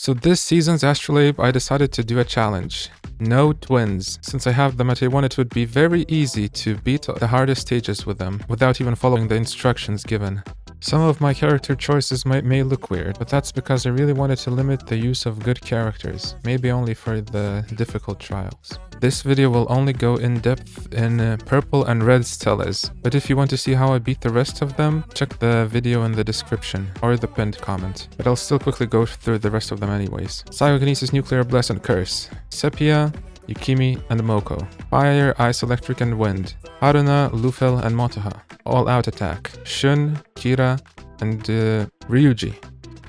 So this season's Astrolabe, I decided to do a challenge. No twins. Since I have them at A1, it would be very easy to beat the hardest stages with them, without even following the instructions given. Some of my character choices may look weird, but that's because I really wanted to limit the use of good characters, maybe only for the difficult trials. This video will only go in depth in purple and red stelas, but if you want to see how I beat the rest of them, check the video in the description or the pinned comment. But I'll still quickly go through the rest of them anyways. Psychokinesis, Nuclear, Bless and Curse. Sepia, Yukimi, and Moko. Fire, Ice, Electric, and Wind. Haruna, Lufel, and Motoha. All Out Attack. Shun, Kira, and Ryuji.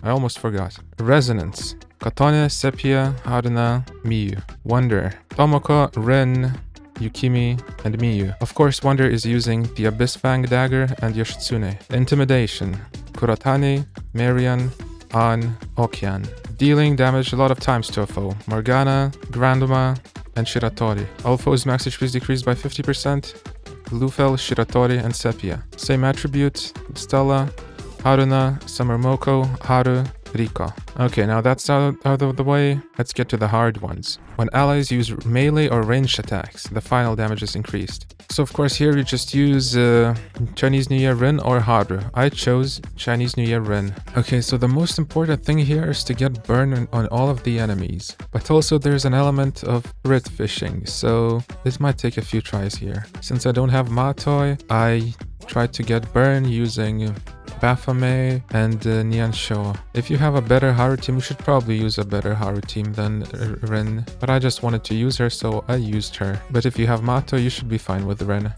I almost forgot. Resonance. Katone, Sepia, Haruna, Miyu. Wonder. Tomoko, Rin, Yukimi, and Miyu. Of course, Wonder is using the Abyss Fang Dagger and Yoshitsune. Intimidation. Kuratani, Marian, An, Okyan. Dealing damage a lot of times to a foe. Morgana, Granduma, and Shiratori. All foes' max HP is decreased by 50%. Lufel, Shiratori, and Sepia. Same attribute. Stella, Haruna, Summer Moko, Haru, Riko. Okay, now that's out of the way. Let's get to the hard ones. When allies use melee or ranged attacks, the final damage is increased. So of course here you just use Chinese New Year Rin or Haru. I chose Chinese New Year Rin. Okay, so the most important thing here is to get burn on all of the enemies. But also there's an element of crit fishing, so this might take a few tries here. Since I don't have Matoi, I tried to get burn using Baphomet and Nian Showa. If you have a better Haru team, you should probably use a better Haru team than Rin. But I just wanted to use her, so I used her. But if you have Mato, you should be fine with Rin.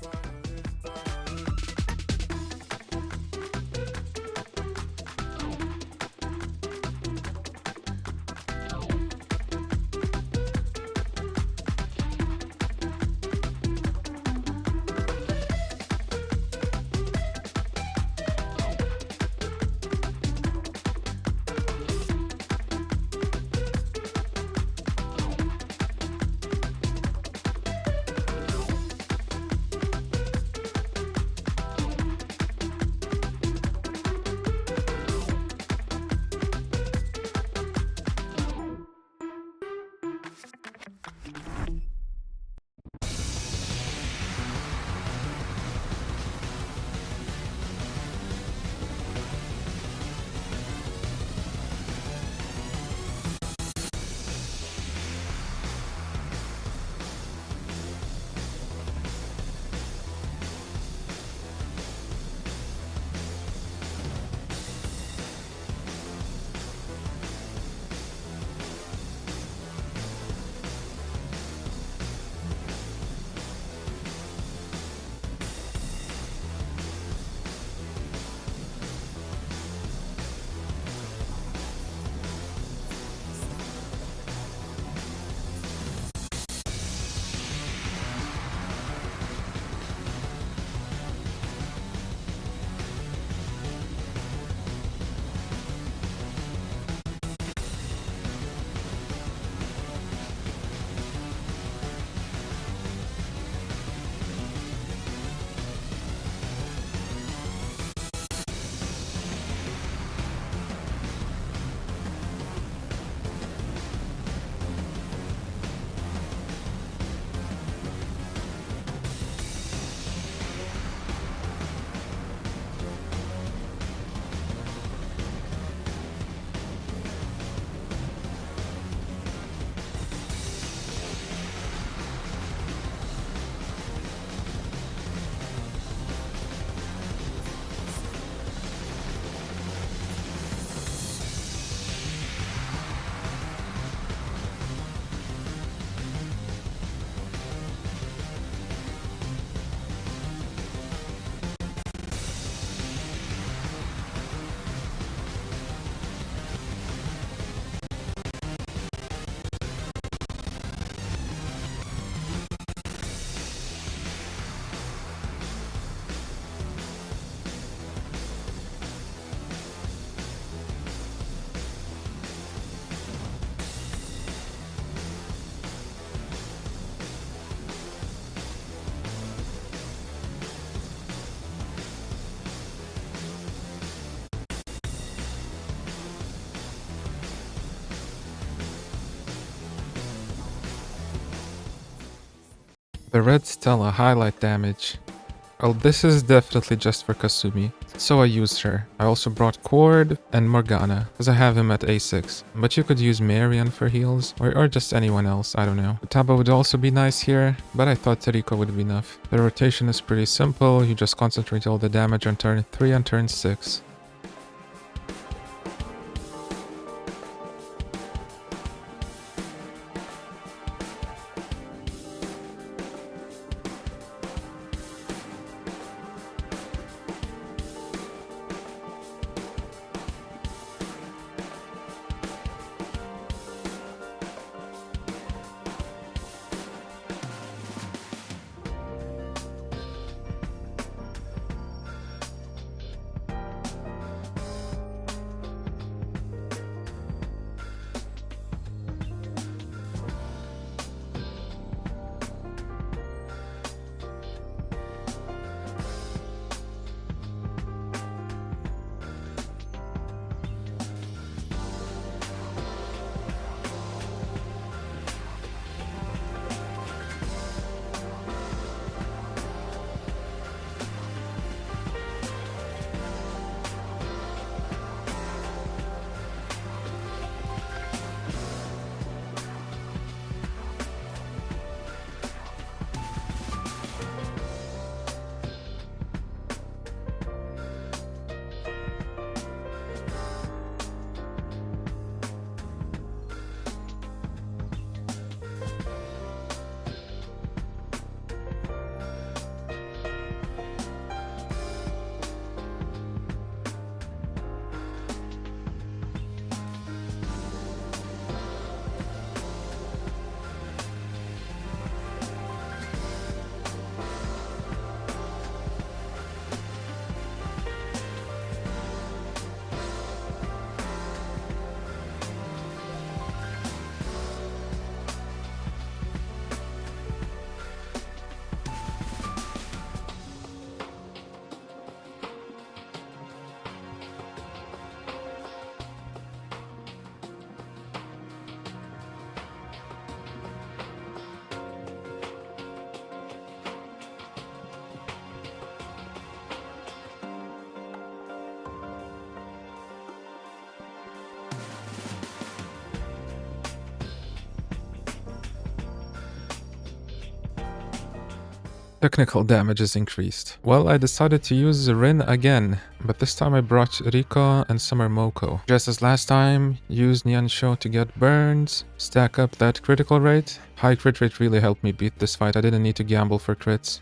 The red Stella highlight damage. Well, this is definitely just for Kasumi, so I used her. I also brought Cord and Morgana, because I have him at A6. But you could use Marion for heals, or just anyone else, I don't know. Taba would also be nice here, but I thought Tariko would be enough. The rotation is pretty simple, you just concentrate all the damage on turn 3 and turn 6. Technical damage is increased. Well, I decided to use Rin again, but this time I brought Riko and Summer Moko. Just as last time, use Nyansho to get burns, stack up that critical rate. High crit rate really helped me beat this fight, I didn't need to gamble for crits.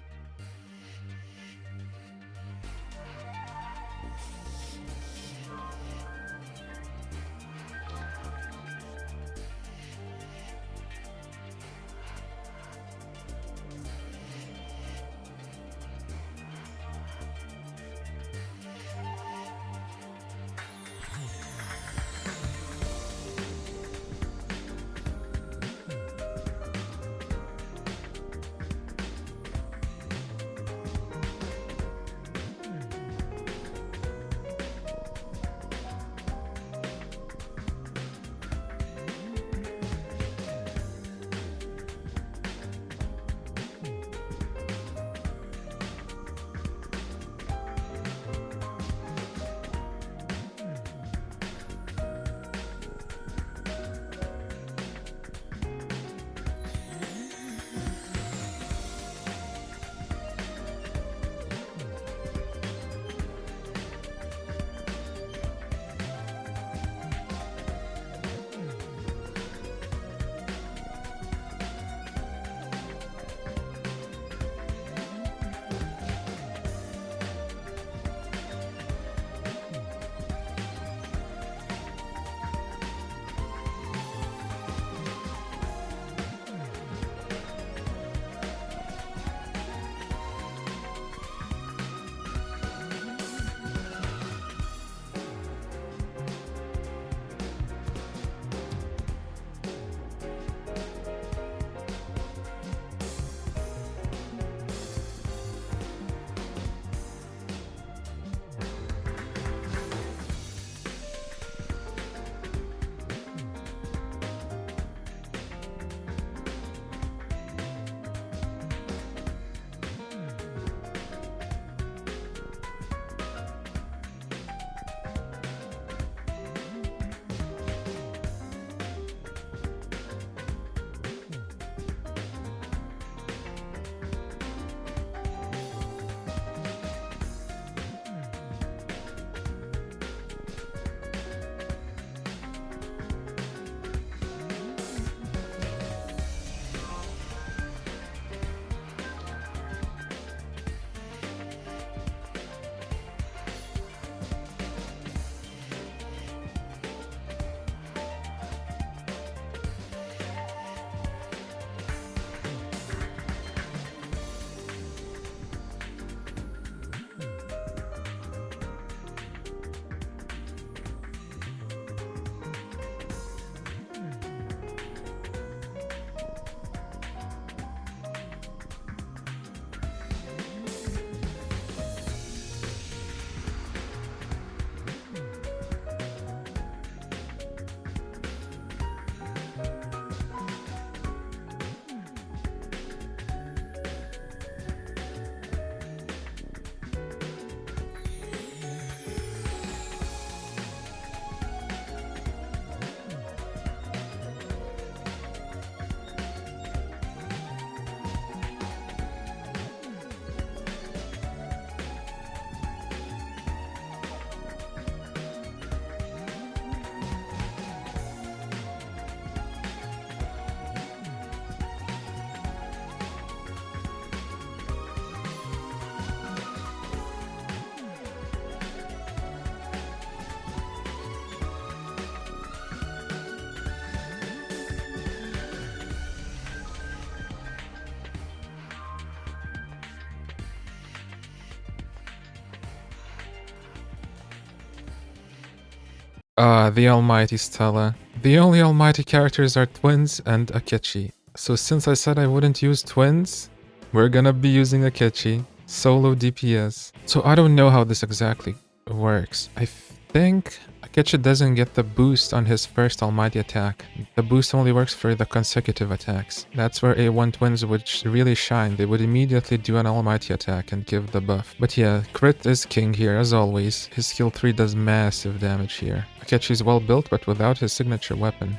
The almighty Stella. The only almighty characters are twins and Akechi. So since I said I wouldn't use twins, we're gonna be using Akechi. Solo DPS. So I don't know how this exactly works. I think Akechi doesn't get the boost on his first almighty attack. The boost only works for the consecutive attacks. That's where A1 twins would really shine. They would immediately do an almighty attack and give the buff. But yeah, crit is king here as always. His skill 3 does massive damage here. Akechi is well built but without his signature weapon.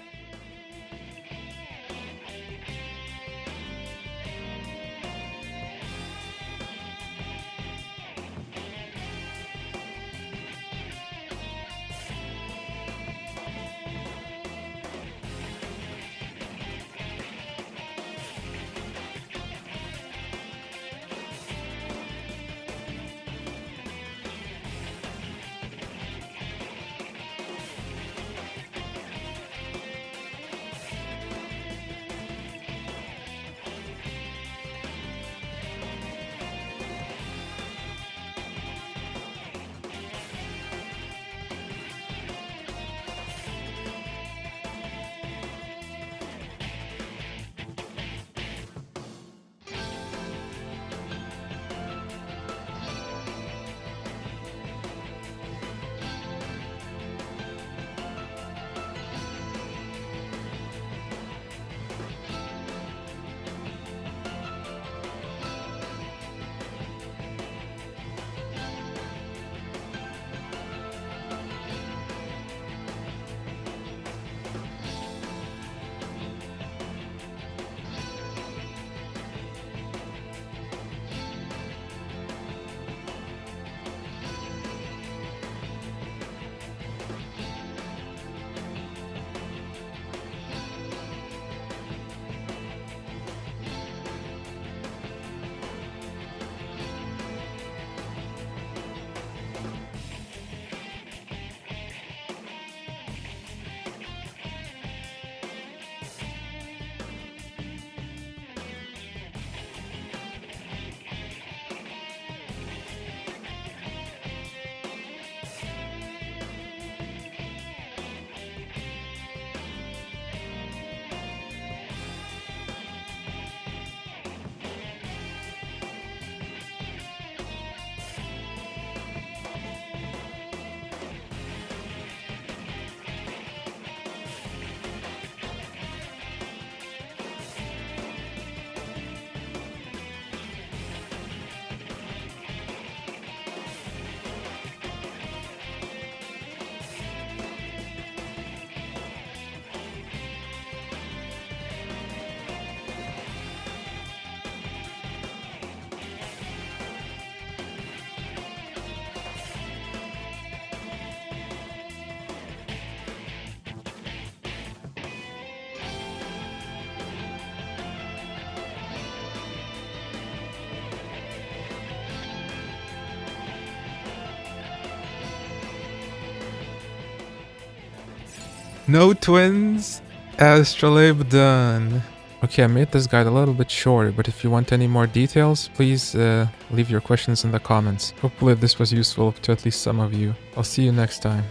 No twins? Astrolabe done. Okay, I made this guide a little bit shorter, but if you want any more details, please leave your questions in the comments. Hopefully this was useful to at least some of you. I'll see you next time.